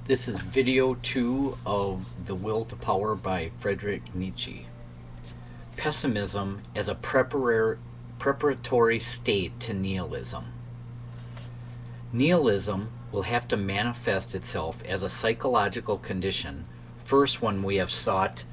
This is video 2 of The Will to Power by Friedrich Nietzsche. Pessimism as a preparatory state to nihilism. Nihilism will have to manifest itself as a psychological condition, first when we have sought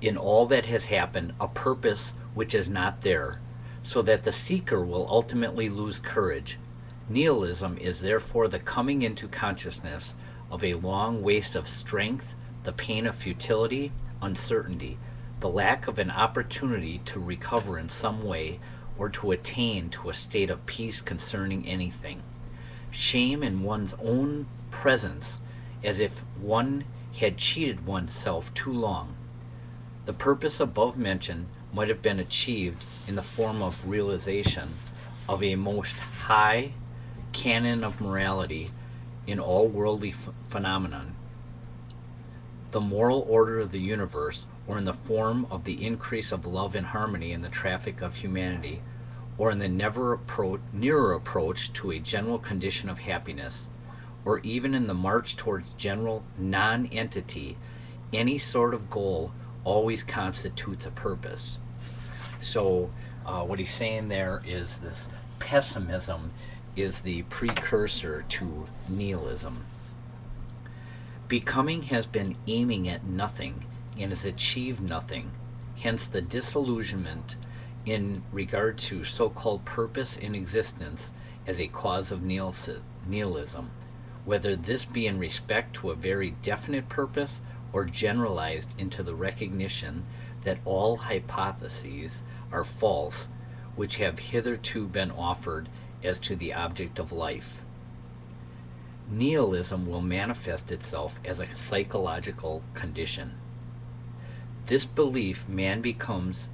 in all that has happened a purpose which is not there, so that the seeker will ultimately lose courage. Nihilism is therefore the coming into consciousness of a long waste of strength, the pain of futility, uncertainty, the lack of an opportunity to recover in some way or to attain to a state of peace concerning anything. Shame in one's own presence, as if one had cheated oneself too long. The purpose above mentioned might have been achieved in the form of realization of a most high canon of morality in all worldly phenomenon, the moral order of the universe, or in the form of the increase of love and harmony in the traffic of humanity, or in the nearer approach to a general condition of happiness, or even in the march towards general non-entity. Any sort of goal always constitutes a purpose. So what he's saying there is this pessimism is the precursor to nihilism. Becoming has been aiming at nothing and has achieved nothing, hence the disillusionment in regard to so-called purpose in existence as a cause of nihilism, whether this be in respect to a very definite purpose or generalized into the recognition that all hypotheses are false which have hitherto been offered as to the object of life. Nihilism will manifest itself as a psychological condition. This belief man becomes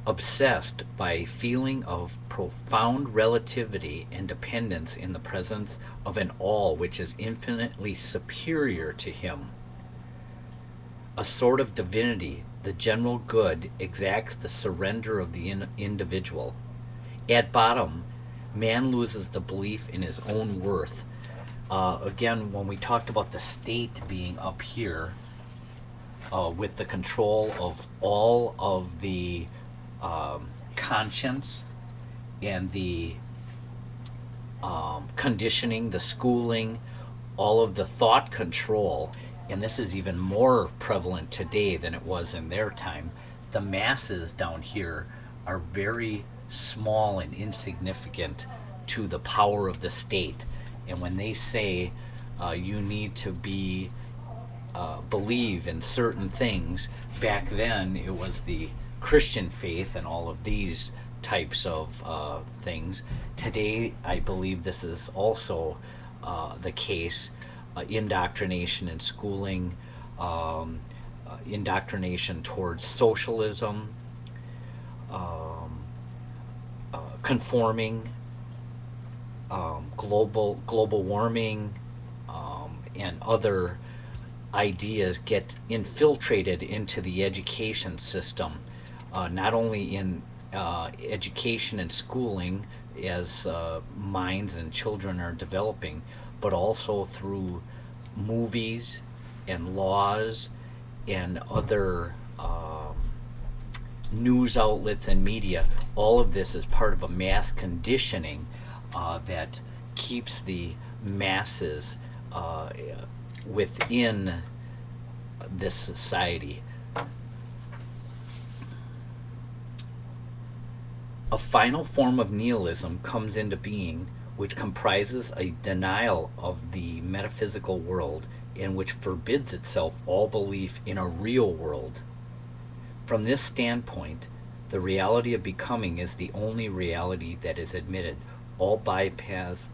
obsessed by a feeling of profound relativity and dependence in the presence of an all which is infinitely superior to him. A sort of divinity, the general good, exacts the surrender of the individual. At bottom, man loses the belief in his own worth. Again, when we talked about the state being up here, with the control of all of the conscience and the conditioning, the schooling, all of the thought control, and this is even more prevalent today than it was in their time, the masses down here are very small and insignificant to the power of the state. And when they say you need to believe in certain things, back then it was the Christian faith and all of these types of things. Today, I believe this is also the case. Indoctrination and schooling, indoctrination towards socialism, conforming, global warming, and other ideas get infiltrated into the education system, not only in education and schooling as minds and children are developing, but also through movies and laws and other news outlets and media. All of this is part of a mass conditioning that keeps the masses within this society. A final form of nihilism comes into being which comprises a denial of the metaphysical world and which forbids itself all belief in a real world. From this standpoint, the reality of becoming is the only reality that is admitted. All bypaths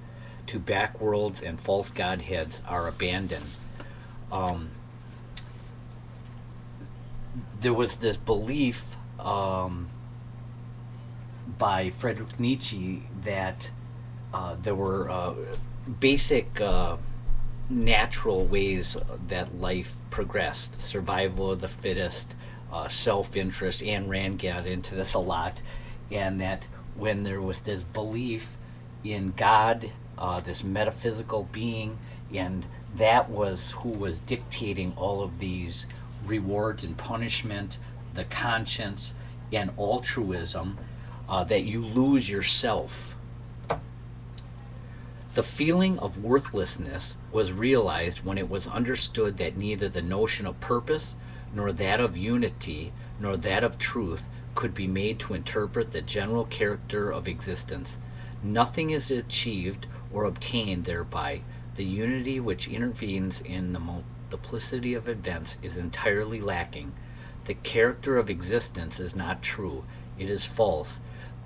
to back worlds and false godheads are abandoned. There was this belief by Friedrich Nietzsche that there were basic natural ways that life progressed. Survival of the fittest, self-interest. Ayn Rand got into this a lot. And that when there was this belief in God, this metaphysical being, And that was who was dictating all of these rewards and punishment, the conscience, and altruism, that you lose yourself. The feeling of worthlessness was realized when it was understood that neither the notion of purpose, nor that of unity, nor that of truth could be made to interpret the general character of existence. Nothing is achieved or obtained thereby. The unity which intervenes in the multiplicity of events is entirely lacking. The character of existence is not true, it is false.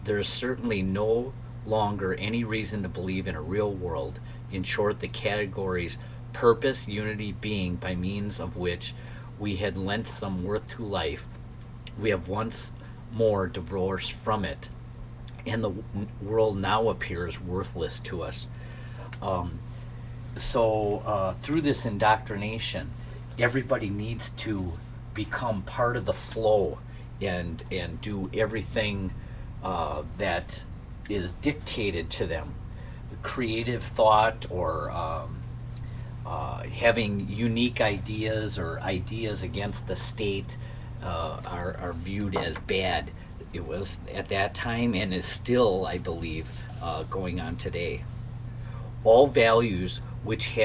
There is certainly no longer any reason to believe in a real world. In short, the categories purpose, unity, being, by means of which we had lent some worth to life, we have once more divorced from it, and the world now appears worthless to us. So through this indoctrination, everybody needs to become part of the flow and do everything that is dictated to them. Creative thought, or having unique ideas or ideas against the state are viewed as bad. It was at that time and is still, I believe, going on today. All values which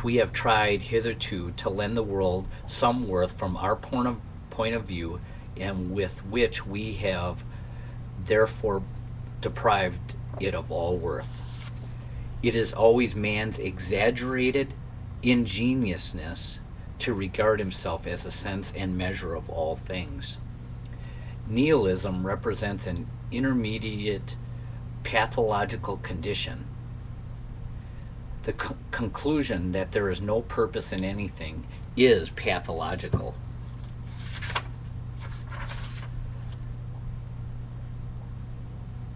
we have tried hitherto to lend the world some worth from our point of view, and with which we have therefore deprived it of all worth. It is always man's exaggerated ingenuousness to regard himself as a sense and measure of all things. Nihilism represents an intermediate pathological condition. The conclusion that there is no purpose in anything is pathological.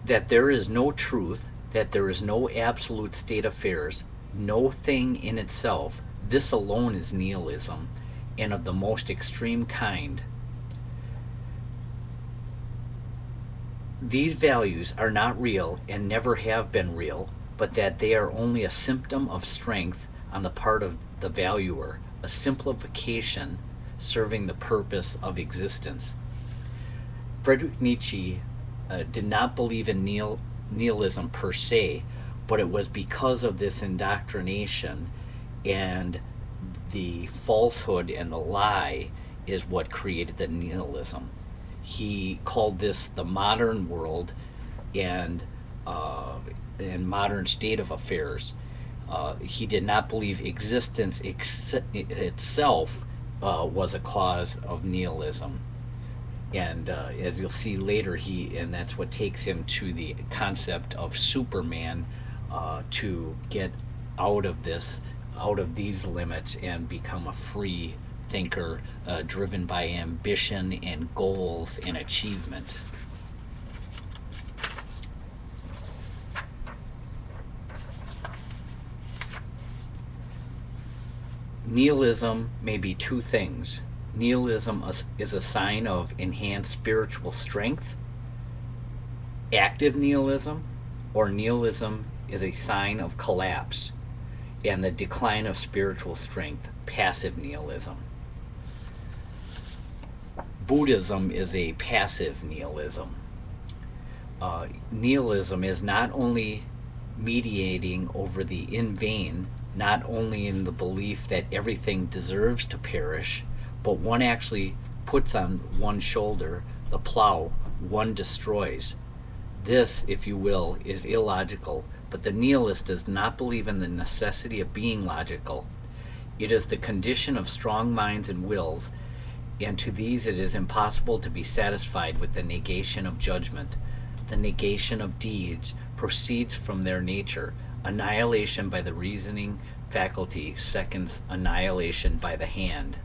That there is no truth, that there is no absolute state of affairs, no thing in itself, this alone is nihilism, and of the most extreme kind. These values are not real and never have been real, but that they are only a symptom of strength on the part of the valuer, a simplification serving the purpose of existence. Friedrich Nietzsche did not believe in nihilism per se, but it was because of this indoctrination and the falsehood and the lie is what created the nihilism. He called this the modern world and modern state of affairs. He did not believe existence itself was a cause of nihilism. And as you'll see later, and that's what takes him to the concept of Superman, to get out of these limits and become a free thinker, driven by ambition and goals and achievement. Nihilism may be two things. Nihilism is a sign of enhanced spiritual strength, active nihilism, or nihilism is a sign of collapse and the decline of spiritual strength, passive nihilism. Buddhism is a passive nihilism. Nihilism is not only mediating over the in vain, not only in the belief that everything deserves to perish, but one actually puts on one shoulder the plow one destroys. This, if you will, is illogical, but the nihilist does not believe in the necessity of being logical. It is the condition of strong minds and wills, and to these it is impossible to be satisfied with the negation of judgment. The negation of deeds proceeds from their nature. Annihilation by the reasoning faculty seconds annihilation by the hand.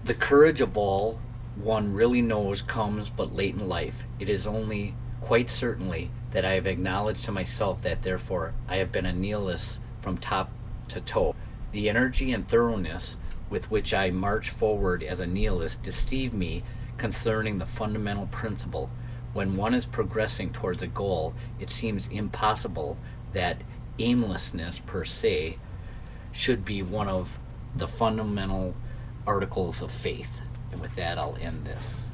The courage of all one really knows comes but late in life. It is only quite certainly that I have acknowledged to myself that therefore I have been a nihilist from top to toe. The energy and thoroughness with which I march forward as a nihilist deceive me concerning the fundamental principle. when one is progressing towards a goal, it seems impossible that aimlessness per se should be one of the fundamental articles of faith. And with that, I'll end this.